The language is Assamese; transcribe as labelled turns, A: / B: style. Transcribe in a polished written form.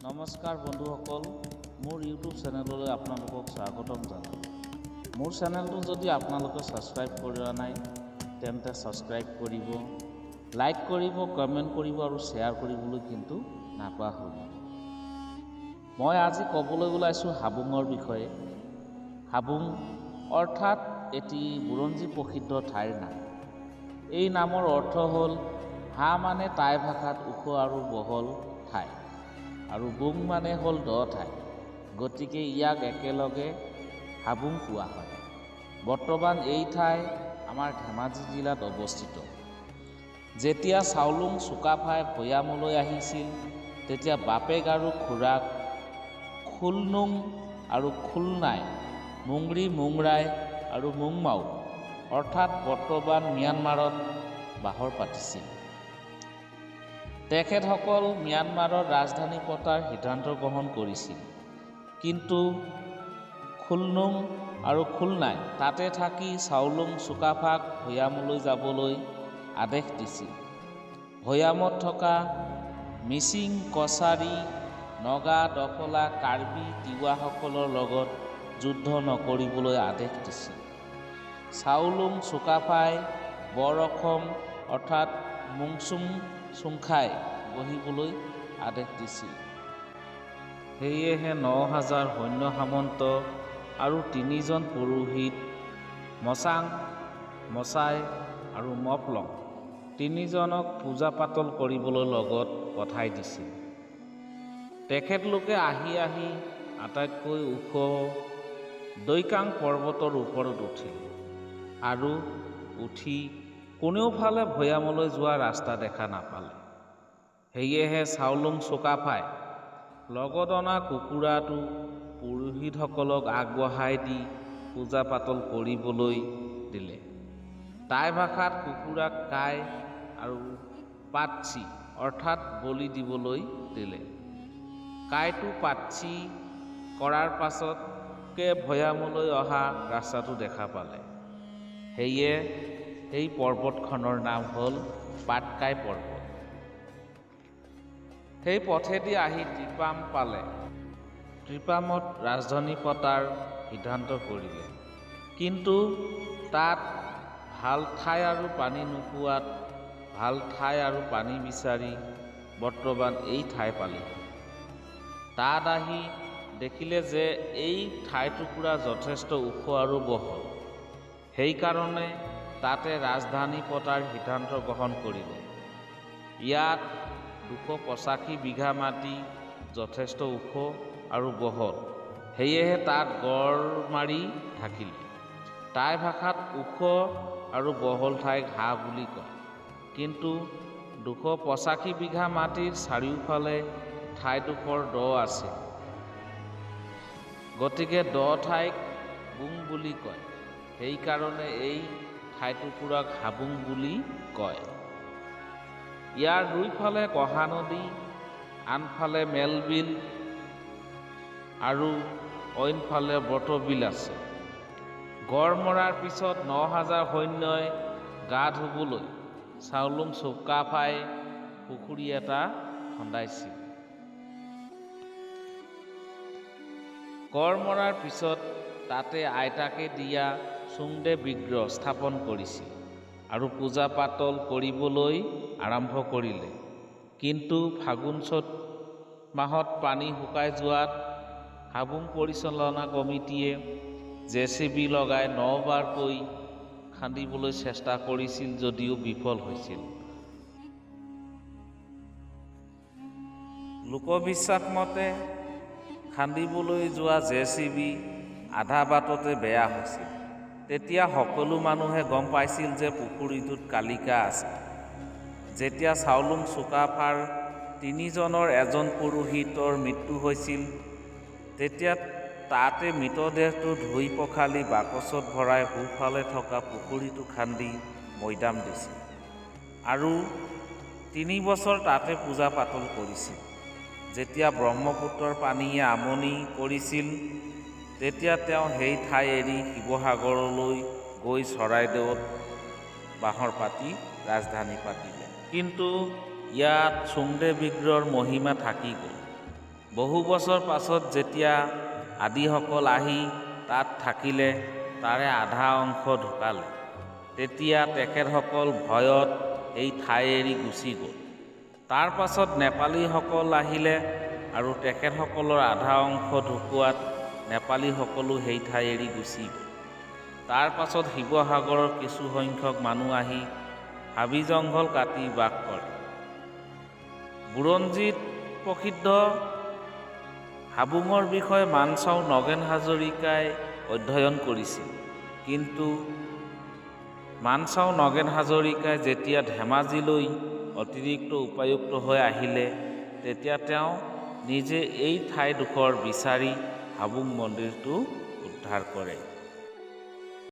A: নমস্কাৰ বন্ধুসকল, মোৰ ইউটিউব চেনেললৈ আপোনালোকক স্বাগতম জনালোঁ। মোৰ চেনেলটো যদি আপোনালোকে ছাবস্ক্ৰাইব কৰা নাই তেন্তে ছাবস্ক্ৰাইব কৰিব, লাইক কৰিব, কমেণ্ট কৰিব আৰু শ্বেয়াৰ কৰিবলৈ কিন্তু নাপাহৰিব। মই আজি ক'বলৈ ওলাইছোঁ হাবুঙৰ বিষয়ে। হাবুং অৰ্থাৎ এটি বুৰঞ্জী প্ৰসিদ্ধ ঠাইৰ নাম। এই নামৰ অৰ্থ হ'ল হা মানে টাই ভাষাত ওখ আৰু বহল ঠাই, আৰু বুং মানে হ'ল দ ঠাই, গতিকে ইয়াক একেলগে হাবুং কোৱা হয়। বৰ্তমান এই ঠাই আমাৰ ধেমাজি জিলাত অৱস্থিত। যেতিয়া চাওলুং চুকাফাই ভৈয়ামলৈ আহিছিল তেতিয়া বাপেক আৰু খুৰাক খুলনুং আৰু খুলনাই, মুংৰি, মুংৰাই আৰু মুংমাও অৰ্থাৎ বৰ্তমান ম্যানমাৰত বাহৰ পাতিছিল। তেখেতসকল ম্যানমাৰৰ ৰাজধানী পতাৰ সিদ্ধান্ত গ্ৰহণ কৰিছিল, কিন্তু খুলনুং আৰু খুলনাই তাতে থাকি চাওলুং চুকাফাক ভৈয়ামলৈ যাবলৈ আদেশ দিছিল। ভৈয়ামত থকা মিচিং, কছাৰী, নগা, দফলা, কাৰ্বি, তিৱাসকলৰ লগত যুদ্ধ নকৰিবলৈ আদেশ দিছিল। চাওলুং চুকাফাই বৰ অসম অৰ্থাৎ মুংচুং চুংখাই বহিবলৈ আদেশ দিছিল। সেয়েহে ৯,০০০ সৈন্য সামন্ত আৰু ৩জন পুৰোহিত মচাং, মচাই আৰু মফলং ৩জনক পূজা পাতল কৰিবলৈ লগত পঠাই দিছিল। তেখেতলোকে আহি আটাইতকৈ ওখ দৈকাং পৰ্বতৰ ওপৰত উঠিল আৰু উঠি কোনোফালে ভৈয়ামলৈ যোৱা ৰাস্তা দেখা নাপালে। সেয়েহে চাওলুং চুকাফাই লগত অনা কুকুৰাটো পুৰোহিতসকলক আগবঢ়াই দি পূজা পাতল কৰিবলৈ দিলে। টাই ভাষাত কুকুৰাক কাই আৰু পাতচি অৰ্থাৎ বলি দিবলৈ দিলে। কাইটো পাতচি কৰাৰ পাছতকে ভৈয়ামলৈ অহা ৰাস্তাটো দেখা পালে। সেয়ে এই পৰ্বতখনৰ নাম হ'ল পাটকাই পৰ্বত। সেই পথেদি আহি ত্ৰিপাম পালে। ত্ৰিপামত ৰাজধানী পতাৰ সিদ্ধান্ত কৰিলে, কিন্তু তাত ভাল ঠাই আৰু পানী নোপোৱাত ভাল ঠাই আৰু পানী বিচাৰি বৰ্তমান এই ঠাই পালেহি। তাত আহি দেখিলে যে এই ঠাইটুকুৰা যথেষ্ট ওখ আৰু বহল, সেইকাৰণে তাতে ৰাজধানী পতাৰ সিদ্ধান্ত গ্ৰহণ কৰিলে। ইয়াত ২৮৫ বিঘা মাটি যথেষ্ট ওখ আৰু বহল, সেয়েহে তাত গড় মাৰি থাকিলে। টাই ভাষাত ওখ আৰু বহল ঠাইক হা বুলি কয়, কিন্তু ২৮৫ বিঘা মাটিৰ চাৰিওফালে ঠাইডোখৰ দ আছে, গতিকে দ ঠাইক বুং বুলি কয়। সেইকাৰণে এই ঠাইটুকুৰাক হাবুং বুলি কয়। ইয়াৰ দুইফালে কহা নদী, আনফালে মেলবিল আৰু অইনফালে বটবিল আছে। গড় মৰাৰ পিছত ৯,০০০ সৈন্যই গা ধুবলৈ চাওলুং চুকাফাই পুখুৰী এটা খন্দাইছিল। গড় মৰাৰ পিছত তাতে আইতাকে দিয়া চুংদে বিগ্ৰহ স্থাপন কৰিছিল আৰু পূজা পাতল কৰিবলৈ আৰম্ভ কৰিলে। কিন্তু ফাগুন-চ'ত মাহত পানী শুকাই যোৱাত হাবুং পৰিচালনা কমিটিয়ে JCB লগাই ৯বাৰকৈ খান্দিবলৈ চেষ্টা কৰিছিল যদিও বিফল হৈছিল। লোকবিশ্বাস মতে খান্দিবলৈ যোৱা JCB আধা বাটতে বেয়া হৈছিল। তেতিয়া সকলো মানুহে গম পাইছিল যে পুখুৰীটোত কালিকা আছে। যেতিয়া চাওলুং চুকাফাৰ ৩জনৰ এজন পুৰোহিতৰ মৃত্যু হৈছিল, তেতিয়া তাতে মৃতদেহটো ধুই পখালি বাকচত ভৰাই সোঁফালে থকা পুখুৰীটো খান্দি মৈদাম দিছিল আৰু ৩ বছৰ তাতে পূজা পাতল কৰিছিল। যেতিয়া ব্ৰহ্মপুত্ৰৰ পানীয়ে আমনি কৰিছিল, তেতিয়া তেওঁ সেই ঠাই এৰি শিৱসাগৰলৈ গৈ চৰাইদেউত বাহৰ পাতি ৰাজধানী পাতিলে। কিন্তু ইয়াত চুংদে বিগ্ৰহৰ মহিমা থাকি গ'ল। বহু বছৰ পাছত যেতিয়া আদিসকল আহি তাত থাকিলে, তাৰে আধা অংশ ঢুকালে। তেতিয়া তেখেতসকল ভয়ত এই ঠাই এৰি গুচি গ'ল। তাৰ পাছত নেপালীসকল আহিলে আৰু তেখেতসকলৰ আধা অংশ ঢুকুৱাত নেপালীসকলো সেই ঠাই এৰি গুচি গ'ল। তাৰ পাছত শিৱসাগৰৰ কিছু সংখ্যক মানুহ আহি হাবি জংঘল কাটি বাস কৰে। বুৰঞ্জীত প্ৰসিদ্ধ হাবুঙৰ বিষয়ে মানচাও নগেন হাজৰিকাই অধ্যয়ন কৰিছিল। কিন্তু মানচাও নগেন হাজৰিকাই যেতিয়া ধেমাজিলৈ অতিৰিক্ত উপায়ুক্ত হৈ আহিলে, তেতিয়া তেওঁ নিজে এই ঠাইডোখৰ বিচাৰি হাবুং মন্দিৰটো উদ্ধাৰ কৰে।